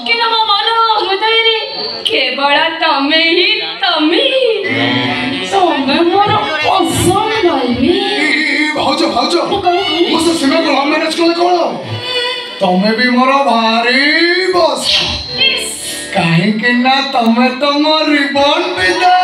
कि मो मन हृदय केवल तमे ही तमे तमे मोर पसंद भाई भाउज भाउज मो से सीमा को लव मैरिज कले कोन तमे भी मोर भारी बस काहे कि ना तमे तो मोर रिबन विदा